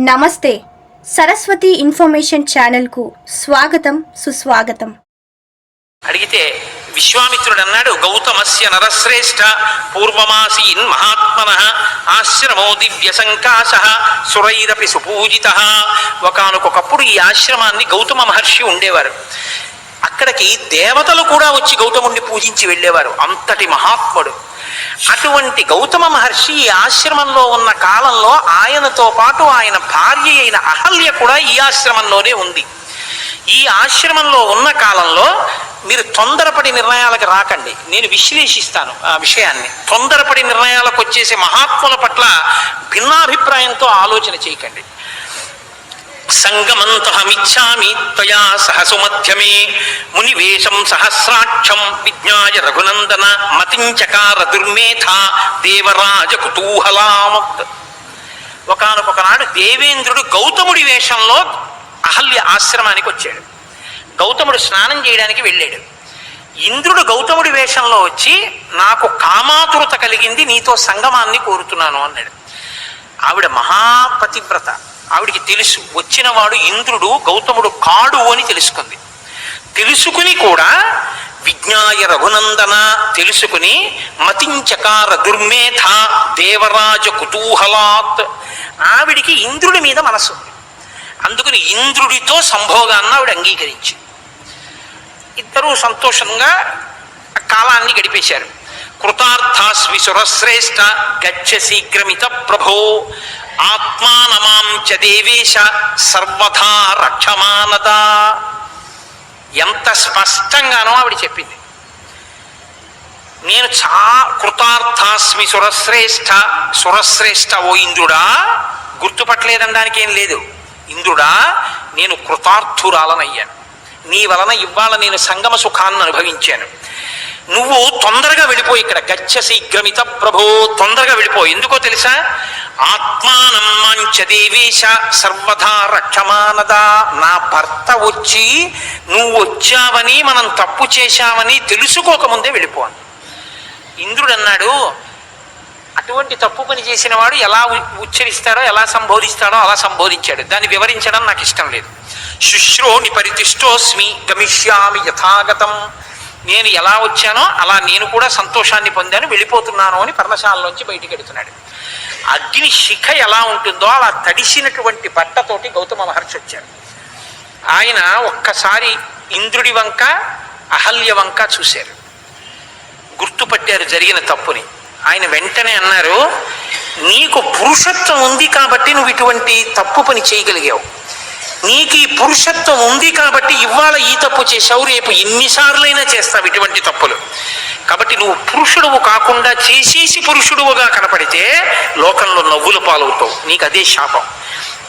నమస్తే. సరస్వతి ఇన్ఫర్మేషన్ ఛానల్కు స్వాగతం, సుస్వాగతం. అడిగితే విశ్వామిత్రుడు అన్నాడు, గౌతమస్య నరశ్రేష్ఠ పూర్వమాసీన్ మహాత్మనః ఆశ్రమో దివ్య సంకాశ సురైరపి సుపూజిత. ఒకానొకప్పుడు ఈ ఆశ్రమాన్ని గౌతమ మహర్షి ఉండేవారు. అక్కడికి దేవతలు కూడా వచ్చి గౌతముడిని పూజించి వెళ్ళేవారు, అంతటి మహాత్ముడు. అటువంటి గౌతమ మహర్షి ఈ ఆశ్రమంలో ఉన్న కాలంలో ఆయనతో పాటు ఆయన భార్య అయిన అహల్య కూడా ఈ ఆశ్రమంలోనే ఉంది. ఈ ఆశ్రమంలో ఉన్న కాలంలో మీరు తొందరపడి నిర్ణయాలకు రాకండి, నేను విశ్లేషిస్తాను ఆ విషయాన్ని. తొందరపడి నిర్ణయాలకు వచ్చేసే మహాత్ముల పట్ల భిన్నాభిప్రాయంతో ఆలోచన చేయకండి. సంగమంతహమిచ్చామి త్వయా సహసుమధ్యమే మునివేషం సహస్రాక్షం విజ్ఞాయ రఘునందన మతించకార దుర్మేధ దేవరాజ కుతూహలాముక్త. ఒకానొకనాడు దేవేంద్రుడు గౌతముడి వేషంలో అహల్య ఆశ్రమానికి వచ్చాడు. గౌతముడు స్నానం చేయడానికి వెళ్ళాడు. ఇంద్రుడు గౌతముడి వేషంలో వచ్చి, నాకు కామాతురత కలిగింది, నీతో సంగమాన్ని కోరుతున్నాను అన్నాడు. ఆవిడ మహాపతివ్రత, ఆవిడికి తెలుసు వచ్చినవాడు ఇంద్రుడు, గౌతముడు కాడు అని తెలుసుకుంది. తెలుసుకుని కూడా విజ్ఞాయ రఘునందన తెలుసుకుని మతించకార దుర్మేధ దేవరాజ కుతూహలాత్, ఆవిడికి ఇంద్రుడి మీద మనసు ఉంది. అందుకని ఇంద్రుడితో సంభోగాన్ని ఆవిడ అంగీకరించి ఇద్దరూ సంతోషంగా కాలాన్ని గడిపేశారు. కృతార్థాస్మి సురశ్రేష్ఠ గచ్చ శీఘ్రమిత ప్రభో ఆత్మానమాం చ దేవేశ సర్వథా రక్షమానద. ఎంత స్పష్టంగానో ఆవిడ చెప్పింది. నేను కృతార్థాస్మి సురశ్రేష్ఠ, సురశ్రేష్ఠ ఓ ఇంద్రుడా, గుర్తుపట్టలేదనడానికి ఏం లేదు. ఇంద్రుడా, నేను కృతార్థురాలనయ్యాను, నీ వలన ఇవాళ నేను సంగమ సుఖాన్ని అనుభవించాను. నువ్వు తొందరగా వెళ్ళిపో, ఇక్కడ గచ్చ శీఘ్రమిత ప్రభో, తొందరగా వెళ్ళిపో. ఎందుకో తెలుసా? ఆత్మానం మంచ దేవేశ సర్వథా రక్షమానద. నా భర్త వచ్చి నువ్వు వచ్చావని, మనం తప్పు చేశామని తెలుసుకోకముందే వెళ్ళిపోను. ఇంద్రుడు అన్నాడు, అటువంటి తప్పు పని చేసిన వాడు ఎలా ఉచ్చరిస్తాడో, ఎలా సంబోధిస్తాడో అలా సంబోధించాడు. దాన్ని వివరించడం నాకు ఇష్టం లేదు. శుశ్రోని పరితిష్టోస్మి గమిష్యామి యథాగతం. నేను ఎలా వచ్చానో అలా నేను కూడా సంతోషాన్ని పొందాను, వెళ్ళిపోతున్నాను అని పర్ణశాలలోంచి బయటికి వెడుతున్నాడు. అగ్ని శిఖ ఎలా ఉంటుందో అలా తడిసినటువంటి బట్టతోటి గౌతమ మహర్షి వచ్చారు. ఆయన ఒక్కసారి ఇంద్రుడి వంక అహల్య వంక చూశారు, గుర్తుపట్టారు జరిగిన తప్పుని. ఆయన వెంటనే అన్నారు, నీకు పురుషత్వం ఉంది కాబట్టి నువ్వు ఇటువంటి తప్పు పని చేయగలిగావు. నీకు ఈ పురుషత్వం ఉంది కాబట్టి ఇవాళ ఈ తప్పు చేశావు, రేపు ఎన్నిసార్లైనా చేస్తావు ఇటువంటి తప్పులు. కాబట్టి నువ్వు పురుషుడువు కాకుండా చేసేసి పురుషుడువుగా కనపడితే లోకంలో నవ్వులు పాలవుతావు. నీకు అదే శాపం.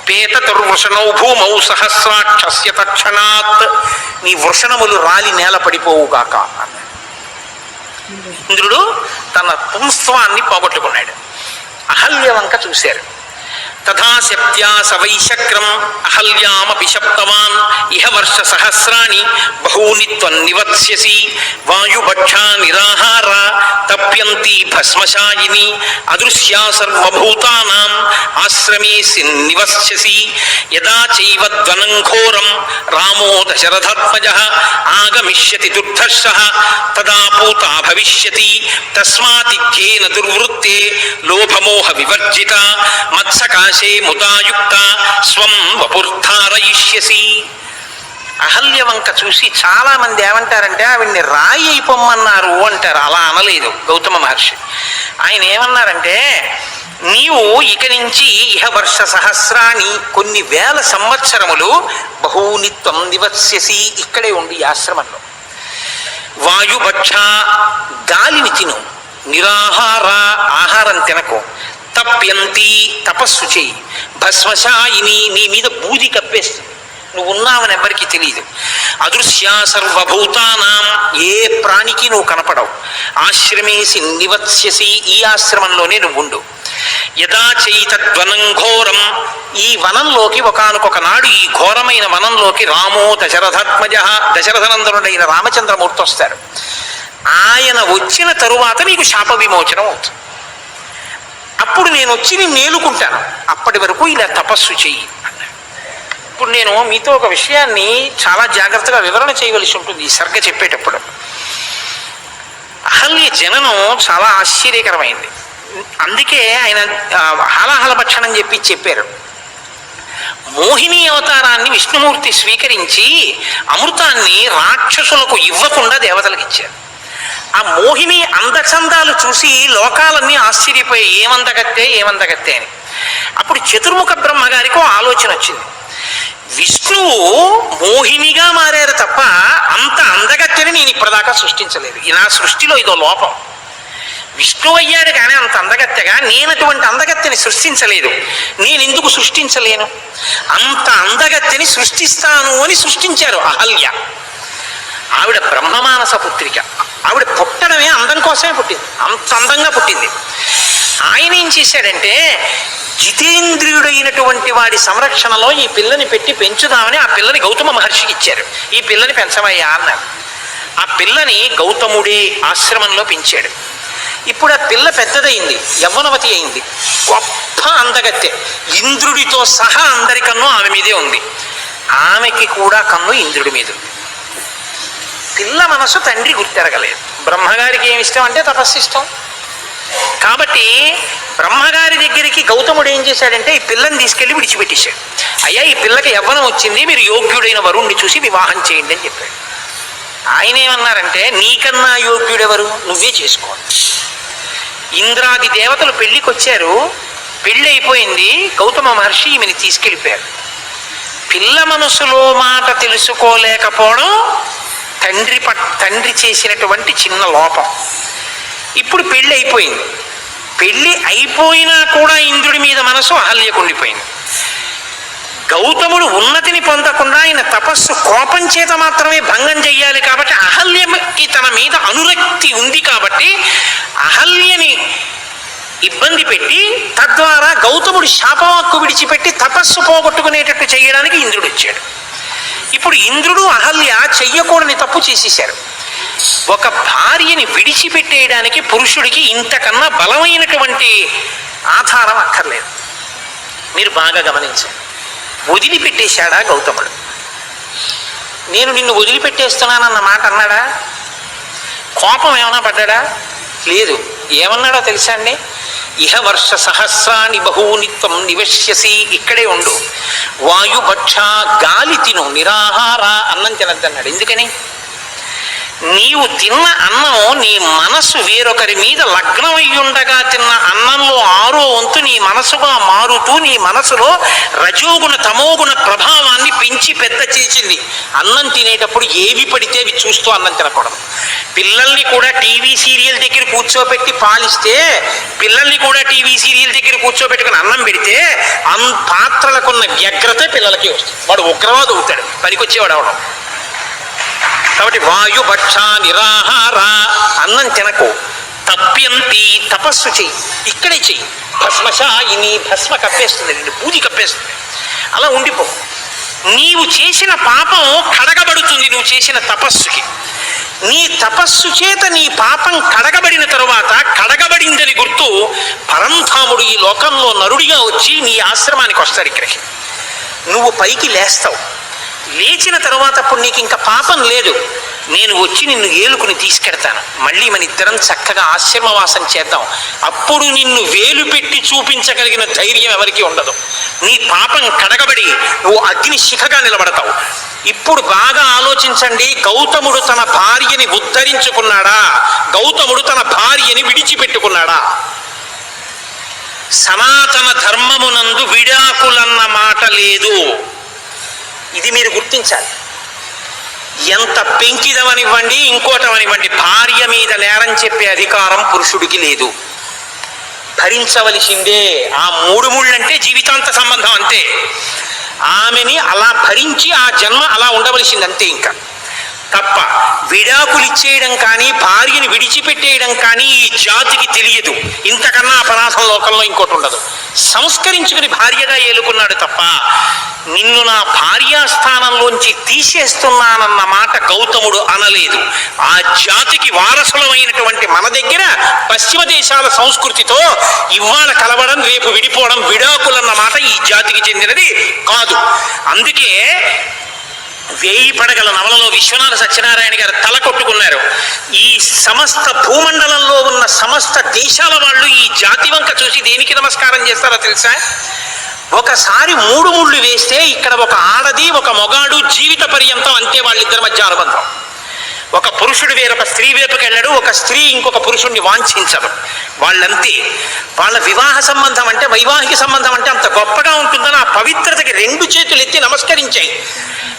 పేతతుర్వృషణౌ భూమౌ సహస్రాక్షస్య తక్షణాత్. నీ వృషణములు రాలి నేల పడిపోవుగాక అన్నాడు. ఇంద్రుడు తన పుంస్వాన్ని పోగొట్టుకున్నాడు. అహల్య వంక చూశారు. తథా శప్త్యా సవైశక్రం అహల్యామపి శప్తవాన్ ఇహ వర్ష సహస్రాణి బహూని త్వన్నివత్స్యసి వాయుభక్షా నిరాహార తప్యంతి భస్మశాయిని అదృశ్యా సర్వభూతానాం ఆశ్రమేసి నివస్యసి యదా చైవ ధ్వనం ఘోరం రామో దశరథాత్మజః ఆగమిష్యతి దుర్ధర్షః తదా పూతా భవిష్యతి తస్మాతిథ్యేన దుర్వృత్తే లోభమోహ వివర్జిత మత్సకాశే ముదాయుక్త స్వం వపుర్ధారయిష్యసి. అహల్య వంక చూసి చాలా మంది ఏమంటారంటే ఆవిడ్ని రాయి అయిపోమ్మన్నారు అంటారు. అలా అనలేదు గౌతమ మహర్షి. ఆయన ఏమన్నారంటే, నీవు ఇక నుంచి ఇహ వర్ష సహస్రాన్ని కొన్ని వేల సంవత్సరములు బహూనిత్వం నివస్యసి, ఇక్కడే ఉండి ఈ ఆశ్రమంలో. వాయుభక్ష గాలిని తిను, నిరాహార ఆహారం తినకు, తప్యంతి తపస్సు చేయి, భస్మశాయిని నీ మీద బూది కప్పేస్తుంది, నువ్వు ఉన్నావని ఎవరికి తెలియదు. అదృశ్యా సర్వభూతానాం ఏ ప్రాణికి నువ్వు కనపడవు. ఆశ్రమేసి నివత్స్యసి ఈ ఆశ్రమంలోనే నువ్వుండు. యదా చైతద్వనం ఘోరం ఈ వనంలోకి ఒకానొక నాడు ఈ ఘోరమైన వనంలోకి రామో దశరథాత్మజ దశరథనందనుడైన రామచంద్రమూర్తి వస్తారు. ఆయన వచ్చిన తరువాత నీకు శాప విమోచనం అవుతుంది. అప్పుడు నేను వచ్చి నేను నేలుకుంటాను, అప్పటి వరకు ఇలా తపస్సు చెయ్యి అన్నాడు. ఇప్పుడు నేను మీతో ఒక విషయాన్ని చాలా జాగ్రత్తగా వివరణ చేయవలసి ఉంటుంది ఈ సర్గ చెప్పేటప్పుడు. అహల్య జననం చాలా ఆశ్చర్యకరమైంది. అందుకే ఆయన హాలాహల భక్షణం చెప్పారు. మోహిని అవతారాన్ని విష్ణుమూర్తి స్వీకరించి అమృతాన్ని రాక్షసులకు ఇవ్వకుండా దేవతలకు ఇచ్చారు. ఆ మోహిని అందచందాలు చూసి లోకాలన్నీ ఆశ్చర్యపోయాయి, ఏమందగత్తే అని. అప్పుడు చతుర్ముఖ బ్రహ్మగారికి ఆలోచన వచ్చింది. విష్ణువు మోహినిగా మారారు తప్ప అంత అందగత్తెని నేను ఇప్పటిదాకా సృష్టించలేదు. నా సృష్టిలో ఇదో లోపం. విష్ణువు అయ్యాడు కానీ అంత అందగత్తెగా నేను అటువంటి అందగత్తెని సృష్టించలేదు. నేను ఎందుకు సృష్టించలేను? అంత అందగత్తెని సృష్టిస్తాను అని సృష్టించారు అహల్య. ఆవిడ బ్రహ్మమానస పుత్రిక. ఆవిడ పుట్టడమే అందం కోసమే పుట్టింది, అంత అందంగా పుట్టింది. ఆయన ఏం చేశాడంటే జితేంద్రియుడైనటువంటి వాడి సంరక్షణలో ఈ పిల్లని పెట్టి పెంచుదామని ఆ పిల్లని గౌతమ మహర్షికి ఇచ్చారు. ఈ పిల్లని పెంచవయ్యా అన్నారు. ఆ పిల్లని గౌతముడే ఆశ్రమంలో పెంచాడు. ఇప్పుడు ఆ పిల్ల పెద్దదైంది, యవ్వనవతి అయింది, గొప్ప అందగత్తె. ఇంద్రుడితో సహా అందరి కన్ను ఆమె మీదే ఉంది. ఆమెకి కూడా కన్ను ఇంద్రుడి మీద. పిల్ల మనసు తండ్రి గుర్తెరగలేదు. బ్రహ్మగారికి ఏమి ఇష్టం అంటే తపస్సు ఇష్టం. కాబట్టి బ్రహ్మగారి దగ్గరికి గౌతముడు ఏం చేశాడంటే ఈ పిల్లని తీసుకెళ్లి విడిచిపెట్టేశాడు. అయ్యా, ఈ పిల్లకి యవ్వనం వచ్చింది, మీరు యోగ్యుడైన వరుణ్ణి చూసి వివాహం చేయండి అని చెప్పాడు. ఆయన ఏమన్నారంటే నీకన్నా యోగ్యుడెవరు, నువ్వే చేసుకో. ఇంద్రాది దేవతలు పెళ్లికి వచ్చారు. పెళ్ళి అయిపోయింది. గౌతమ మహర్షి ఈమెని తీసుకెళ్ళిపోయారు. పిల్ల మనసులో మాట తెలుసుకోలేకపోవడం తండ్రి చేసినటువంటి చిన్న లోపం. ఇప్పుడు పెళ్ళి అయిపోయింది. పెళ్ళి అయిపోయినా కూడా ఇంద్రుడి మీద మనసు అహల్యకుండిపోయింది. గౌతముడు ఉన్నతిని పొందకుండా ఆయన తపస్సు కోపం చేత మాత్రమే భంగం చెయ్యాలి. కాబట్టి అహల్యకి తన మీద అనురక్తి ఉంది. కాబట్టి అహల్యని ఇబ్బంది పెట్టి తద్వారా గౌతముడు శాపవాక్కు విడిచిపెట్టి తపస్సు పోగొట్టుకునేటట్టు చేయడానికి ఇంద్రుడు వచ్చాడు. ఇప్పుడు ఇంద్రుడు అహల్య చెయ్యకూడని తప్పు చేసేశారు. ఒక భార్యని విడిచిపెట్టేయడానికి పురుషుడికి ఇంతకన్నా బలమైనటువంటి ఆధారం అక్కర్లేదు. మీరు బాగా గమనించండి. వదిలిపెట్టేశాడా గౌతముడు? నేను నిన్ను వదిలిపెట్టేస్తున్నానన్న మాట అన్నాడా? కోపం ఏమైనా పడ్డాడా? లేదు. ఏమన్నాడో తెలుసా అండి? ఇహ వర్ష సహస్రాన్ని బహూనిత్వం నివశ్యసి, ఇక్కడే ఉండు, వాయుభక్ష గాలి తిను, నిరాహార అన్నం తినద్దన్నాడు. ఎందుకని? నీవు తిన్న అన్నం నీ మనసు వేరొకరి మీద లగ్నమయ్యుండగా తిన్న అన్నంలో 6వ వంతు నీ మనసుగా మారుతూ నీ మనసులో రజోగుణ తమోగుణ ప్రభావాన్ని పెంచి పెద్ద చేసింది. అన్నం తినేటప్పుడు ఏవి పడితే అవి చూస్తూ అన్నం తినకూడదు. పిల్లల్ని కూడా టీవీ సీరియల్ దగ్గర కూర్చోబెట్టి పాలిస్తే, పిల్లల్ని కూడా టీవీ సీరియల్ దగ్గర కూర్చోబెట్టుకుని అన్నం పెడితే పాత్రలకున్న వ్యగ్రత పిల్లలకి వస్తుంది. వాడు ఉగ్రవాదు అవుతాడు, పనికొచ్చేవాడు అవడం. కాబట్టి వాయుభక్ష నిరాహార, అన్నం తినకు. తప్యంతి, తపస్సు చెయ్యి, ఇక్కడే చెయ్యి. భస్మశాయిని, భస్మ కప్పేస్తుంది, బూది కప్పేస్తుంది. అలా ఉండిపో. నీవు చేసిన పాపం కడగబడుతుంది నువ్వు చేసిన తపస్సుకి. నీ తపస్సు చేత నీ పాపం కడగబడిన తరువాత, కడగబడిందని గుర్తు పరంధాముడు ఈ లోకంలో నరుడిగా వచ్చి నీ ఆశ్రమానికి వస్తాడు. ఇక్కడికి నువ్వు పైకి లేస్తావు. లేచిన తరువాత అప్పుడు నీకు ఇంకా పాపం లేదు. నేను వచ్చి నిన్ను ఏలుకుని తీసుకెడతాను. మళ్ళీ మన ఇద్దరం చక్కగా ఆశ్రమవాసం చేద్దాం. అప్పుడు నిన్ను వేలు పెట్టి చూపించగలిగిన ధైర్యం ఎవరికీ ఉండదు. నీ పాపం కడగబడి నువ్వు అగ్ని శిఖగా నిలబడతావు. ఇప్పుడు బాగా ఆలోచించండి. గౌతముడు తన భార్యని ఉద్ధరించుకున్నాడా? గౌతముడు తన భార్యని విడిచిపెట్టుకున్నాడా? సనాతన ధర్మమునందు విడాకులన్న మాట లేదు. ఇది మీరు గుర్తించాలి. ఎంత పెంకిదమనివ్వండి, ఇంకోటమనివ్వండి, భార్య మీద నేరం చెప్పే అధికారం పురుషుడికి లేదు. భరించవలసిందే. ఆ 3 ముళ్ళంటే జీవితాంత సంబంధం అంతే. ఆమెని అలా భరించి ఆ జన్మ అలా ఉండవలసింది అంతే. ఇంకా తప్ప విడాకులు ఇచ్చేయడం కానీ భార్యని విడిచిపెట్టేయడం కానీ ఈ జాతికి తెలియదు. ఇంతకన్నా అపరాధం లోకంలో ఇంకోటి ఉండదు. సంస్కరించుకుని భార్యగా ఏలుకున్నాడు తప్ప నిన్ను నా భార్యాస్థానంలోంచి తీసేస్తున్నానన్న మాట గౌతముడు అనలేదు. ఆ జాతికి వారసులమైనటువంటి మన దగ్గర పశ్చిమ దేశాల సంస్కృతితో ఇవాళ కలవడం రేపు విడిపోవడం విడాకులన్న మాట ఈ జాతికి చెందినది కాదు. అందుకే వేయి పడగల నవలలో విశ్వనాథ సత్యనారాయణ గారు తల కొట్టుకున్నారు. ఈ సమస్త భూమండలంలో ఉన్న సమస్త దేశాల వాళ్ళు ఈ జాతి వంక చూసి దేనికి నమస్కారం చేస్తారో తెలుసా? ఒకసారి 3 ముళ్ళు వేస్తే ఇక్కడ ఒక ఆడది ఒక మొగాడు జీవిత పర్యంతం అంతే వాళ్ళిద్దరి మధ్య అనుబంధం. ఒక పురుషుడు వేరొక స్త్రీ వైపుకి వెళ్ళడు, ఒక స్త్రీ ఇంకొక పురుషుడిని వాంఛించరు. వాళ్ళంతే. వాళ్ళ వివాహ సంబంధం అంటే వైవాహిక సంబంధం అంటే అంత గొప్పగా ఉంటుందని ఆ పవిత్రతకి 2 చేతులు ఎత్తి నమస్కరించాయి.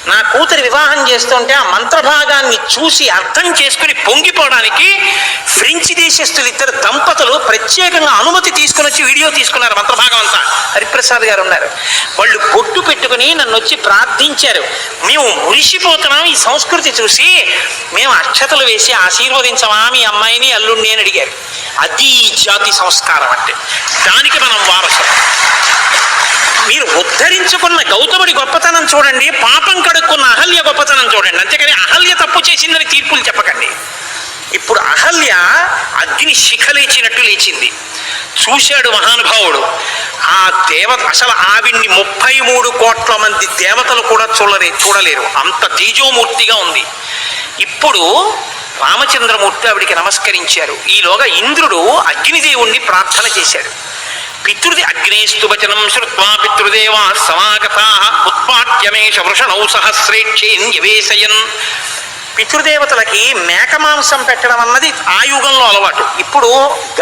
నా కూతురి వివాహం చేస్తుంటే ఆ మంత్రభాగాన్ని చూసి అర్థం చేసుకుని పొంగిపోవడానికి ఫ్రెంచ్ దేశస్తులు 2 దంపతులు ప్రత్యేకంగా అనుమతి తీసుకుని వచ్చి వీడియో తీసుకున్నారు. మంత్రభాగం అంతా హరిప్రసాద్ గారు ఉన్నారు. వాళ్ళు బొట్టు పెట్టుకుని నన్ను వచ్చి ప్రార్థించారు. మేము మురిసిపోతున్నాం ఈ సంస్కృతి చూసి, మేము అక్షతలు వేసి ఆశీర్వదించమా మీ అమ్మాయిని అల్లుడిని అని అడిగారు. అది ఈ జాతి సంస్కారం అంటే. దానికి మనం వారసులు. మీరు ఉద్ధరించుకున్న గౌతముడి గొప్పతనం చూడండి, పాపం కడుక్కున్న అహల్య గొప్పతనం చూడండి. అంతేకాని అహల్య తప్పు చేసిందని తీర్పులు చెప్పకండి. ఇప్పుడు అహల్య అగ్ని శిఖ లేచినట్టు లేచింది. చూశాడు మహానుభావుడు. ఆ దేవత అసలు ఆవిడ్ని 33 కోట్ల మంది దేవతలు కూడా చూడలేరు, అంత తేజోమూర్తిగా ఉంది. ఇప్పుడు రామచంద్రమూర్తి ఆవిడికి నమస్కరించారు. ఈలోగా ఇంద్రుడు అగ్నిదేవుణ్ణి ప్రార్థన చేశాడు. అగ్నేస్తు వచనం శ్రుత్వా పితృదేవా సమాగతాః ఉత్పాట్యమేష వృషణౌ సహస్రేక్షేన్యవేశయన్. పితృదేవతలకి మేక మాంసం పెట్టడం అన్నది ఆ యుగంలో అలవాటు. ఇప్పుడు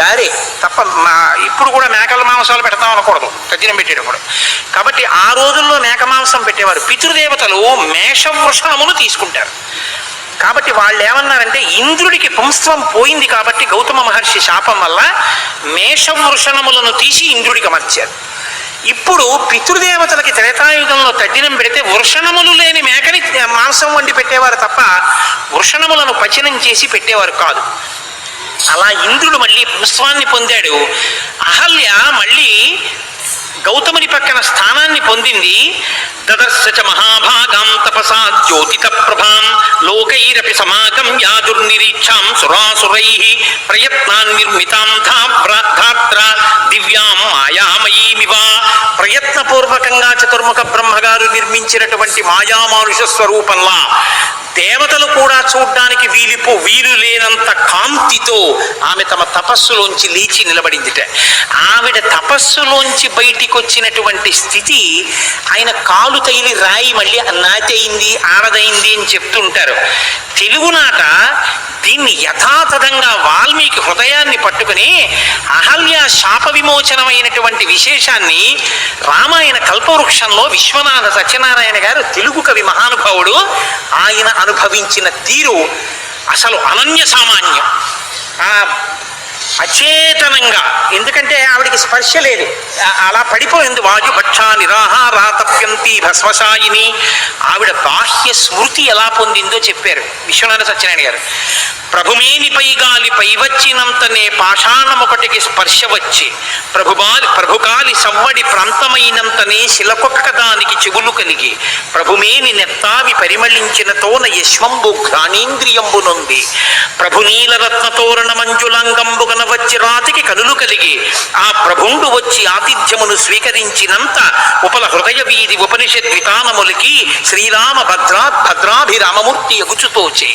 గారే తప్ప ఇప్పుడు కూడా మేకల మాంసాలు పెడతాం అనకూడదు తద్దినం పెట్టేటప్పుడు. కాబట్టి ఆ రోజుల్లో మేక మాంసం పెట్టేవారు. పితృదేవతలు మేషవృషణమును తీసుకుంటారు. కాబట్టి వాళ్ళు ఏమన్నారంటే ఇంద్రుడికి పుంస్త్వం పోయింది కాబట్టి గౌతమ మహర్షి శాపం వల్ల మేషవృషణములను తీసి ఇంద్రుడికి అమర్చారు. ఇప్పుడు పితృదేవతలకి త్రేతాయుగంలో తద్దినం పెడితే వృషణములు లేని మేకని మాంసం వండి పెట్టేవారు తప్ప వృషణములను పచనం చేసి పెట్టేవారు కాదు. అలా ఇంద్రుడు మళ్ళీ పుంస్త్వాన్ని పొందాడు. అహల్య మళ్ళీ గౌతముని పక్కన స్థానాన్ని పొందింది. దదర్శ మహాభాగాం తపసా జ్యోతిత ప్రభాం లోకైరపి సమాగం యాదుర్నిరీక్షాం సురాసురైః ప్రయత్నాన్ నిర్మితాం ధాత్ర దివ్యాం మాయామయీమివ. ప్రయత్నపూర్వకంగా చతుర్ముఖ బ్రహ్మగారు నిర్మించినటువంటి మాయామానుష స్వరూపంలా దేవతలు కూడా చూడ్డానికి వీలు లేనంత కాంతితో ఆమె తమ తపస్సులోంచి లేచి నిలబడిందిట. ఆవిడ తపస్సులోంచి బయటికి వచ్చినటువంటి స్థితి ఆయన కాలు తగిలి రాయి మళ్ళీ నాతయింది ఆడదైంది అని చెప్తుంటారు. తెలుగునాట దీన్ని యథాతథంగా వాల్మీకి హృదయాన్ని పట్టుకుని అహల్య శాప విమోచనమైనటువంటి విశేషాన్ని రామాయణ కల్పవృక్షంలో విశ్వనాథ సత్యనారాయణ గారు తెలుగు కవి మహానుభావుడు ఆయన అనుభవించిన తీరు అసలు అనన్య సామాన్యం. అచేతనంగా, ఎందుకంటే ఆవిడికి స్పర్శ లేదు, అలా పడిపోయింది. వాయుభక్షా నిరాహారాతప్యంతి భస్మశాయిని. ఆవిడ బాహ్య స్మృతి ఎలా పొందిందో చెప్పారు విశ్వనాథ సత్యనారాయణ గారు. ప్రభుమేనిపై గాలిపై వచ్చినంతనే పాషాణమొకటికి స్పర్శ వచ్చి ప్రభుకాలి సవ్వడి ప్రాంతమైనంతనే శిలకొక్క దానికి చెవులు కలిగి ప్రభుమేని నెత్తావి పరిమళించిన తోన యశ్వంబు ఘ్రాణేంద్రియంబు నొంది ప్రభునీలరత్న తోరణ మంజులంగంబుగన వచ్చి రాతికి కనులు కలిగి ఆ ప్రభుండు వచ్చి ఆతిథ్యమును స్వీకరించినంత ఉపల హృదయ వీధి ఉపనిషద్ వితానములకి శ్రీరామ భద్రాభిరామమూర్తి ఎగుచుతోచే.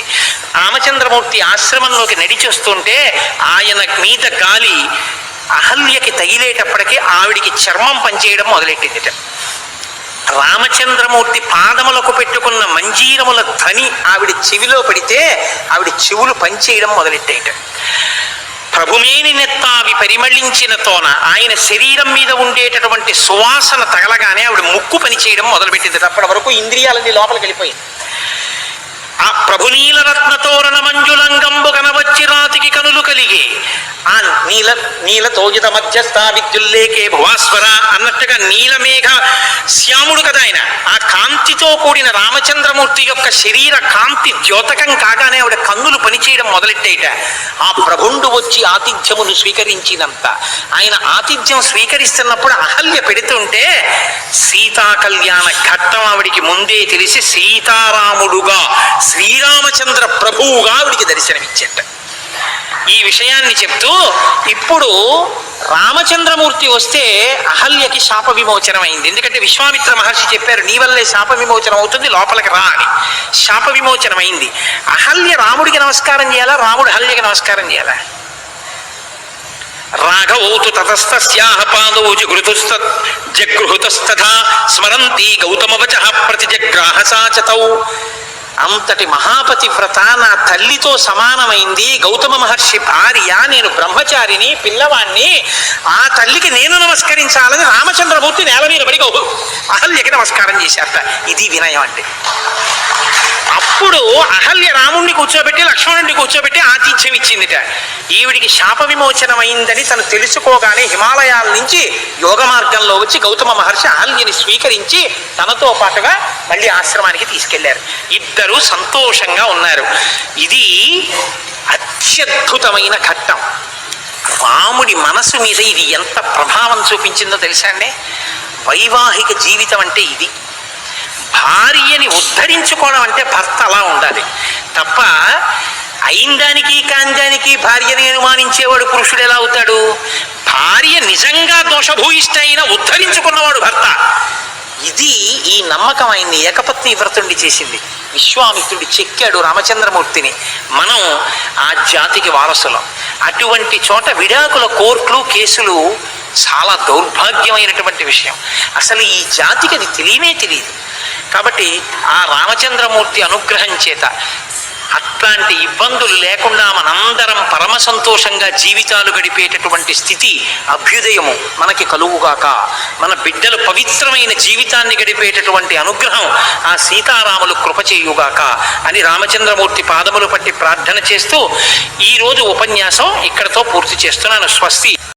రామచంద్రమూర్తి ఆశ్రమంలోకి నడిచొస్తుంటే ఆయన మీద గాలి అహల్యకి తగిలేటప్పటికీ ఆవిడికి చర్మం పనిచేయడం మొదలెట్టిందిట. రామచంద్రమూర్తి పాదములకు పెట్టుకున్న మంజీరముల ధ్వని ఆవిడ చెవిలో పడితే ఆవిడ చెవులు పనిచేయడం మొదలెట్టాయిట. ప్రభుమేని నెత్తావి పరిమళించిన తోన ఆయన శరీరం మీద ఉండేటటువంటి సువాసన తగలగానే ఆవిడ ముక్కు పనిచేయడం మొదలుపెట్టింది. అప్పటి వరకు ఇంద్రియాలన్నీ లోపలికి వెళ్ళిపోయింది. ఆ ప్రభునీల రత్నతోరణ మంజులంగంబు కనవచ్చి రాతికి కనులు కలిగి ఆ నీలతోజిత మధ్యస్థ విద్యుల్లేకే భువాస్వర అన్నట్టుగా నీలమేఘ శ్యాముడు కదా ఆయన. ఆ కాంతితో కూడిన రామచంద్రమూర్తి యొక్క శరీర కాంతి ద్యోతకం కాగానే ఆవిడ కన్నులు పనిచేయడం మొదలెట్టేట. ఆ ప్రభుండు వచ్చి ఆతిథ్యమును స్వీకరించినంత. ఆయన ఆతిథ్యం స్వీకరిస్తున్నప్పుడు అహల్య పెడుతుంటే సీతా కళ్యాణ ఘట్టం ఆవిడికి ముందే తెలిసి సీతారాముడుగా శ్రీరామచంద్ర ప్రభువుగా ఆవిడికి దర్శనమిచ్చేట. ఈ విషయాన్ని చెప్తూ ఇప్పుడు రామచంద్రమూర్తి వస్తే అహల్యకి శాప విమోచనం అయింది. ఎందుకంటే విశ్వామిత్ర మహర్షి చెప్పారు, నీ వల్లే శాప విమోచనం అవుతుంది, లోపలికి రా అని. శాప విమోచనం అయింది. అహల్య రాముడికి నమస్కారం చేయాలా, రాముడు అహల్యకి నమస్కారం చేయాలా? రాఘవౌతు తతస్తస్యాః పాదౌ జగృహుతస్తథా స్మరంతి గౌతమవచః ప్రతిజగ్రాహ సాచతౌ. అంతటి మహాపతివ్రత నా తల్లితో సమానమైంది, గౌతమ మహర్షి భార్య, నేను బ్రహ్మచారిని, పిల్లవాణ్ణి, ఆ తల్లికి నేను నమస్కరించాలని రామచంద్రమూర్తి నేల మీద పడి అహల్యకి నమస్కారం చేశారట. ఇది వినయం అంటే. అప్పుడు అహల్య రాముణ్ణి కూర్చోబెట్టి లక్ష్మణుడిని కూర్చోబెట్టి ఆతిథ్యం ఇచ్చిందిట. ఈవిడికి శాప విమోచనం అయిందని తను తెలుసుకోగానే హిమాలయాల నుంచి యోగ మార్గంలో వచ్చి గౌతమ మహర్షి అహల్యని స్వీకరించి తనతో పాటుగా మళ్ళీ ఆశ్రమానికి తీసుకెళ్లారు. ఇద్దరు సంతోషంగా ఉన్నారు. ఇది అత్యద్భుతమైన ఘట్టం. రాముడి మనసు మీద ఇది ఎంత ప్రభావం చూపించిందో తెలుసా అండి? వైవాహిక జీవితం అంటే ఇది. భార్యని ఉద్ధరించుకోవడం అంటే భర్త అలా ఉండాలి తప్ప అయిందానికి కాందానికి భార్యని అనుమానించేవాడు పురుషుడు ఎలా అవుతాడు? భార్య నిజంగా దోషభూయిష్ట అయినా ఉద్ధరించుకున్నవాడు భర్త. ఇది ఈ నమ్మకం ఆయన్ని ఏకపత్ని వ్రతుణ్ణి చేసింది. విశ్వామిత్రుడు చెక్కాడు రామచంద్రమూర్తిని. మనం ఆ జాతికి వారసులం. అటువంటి చోట విడాకుల కోర్టులు కేసులు చాలా దౌర్భాగ్యమైనటువంటి విషయం. అసలు ఈ జాతికి అది తెలియనే తెలియదు. కాబట్టి ఆ రామచంద్రమూర్తి అనుగ్రహం చేత అట్లాంటి ఇబ్బందులు లేకుండా మనందరం పరమ సంతోషంగా జీవితాలు గడిపేటటువంటి స్థితి, అభ్యుదయము మనకి కలుగుగాక. మన బిడ్డలు పవిత్రమైన జీవితాన్ని గడిపేటటువంటి అనుగ్రహం ఆ సీతారాములు కృప చేయుగాక అని రామచంద్రమూర్తి పాదములు పట్టి ప్రార్థన చేస్తూ ఈరోజు ఉపన్యాసం ఇక్కడతో పూర్తి చేస్తున్నాను. స్వస్తి.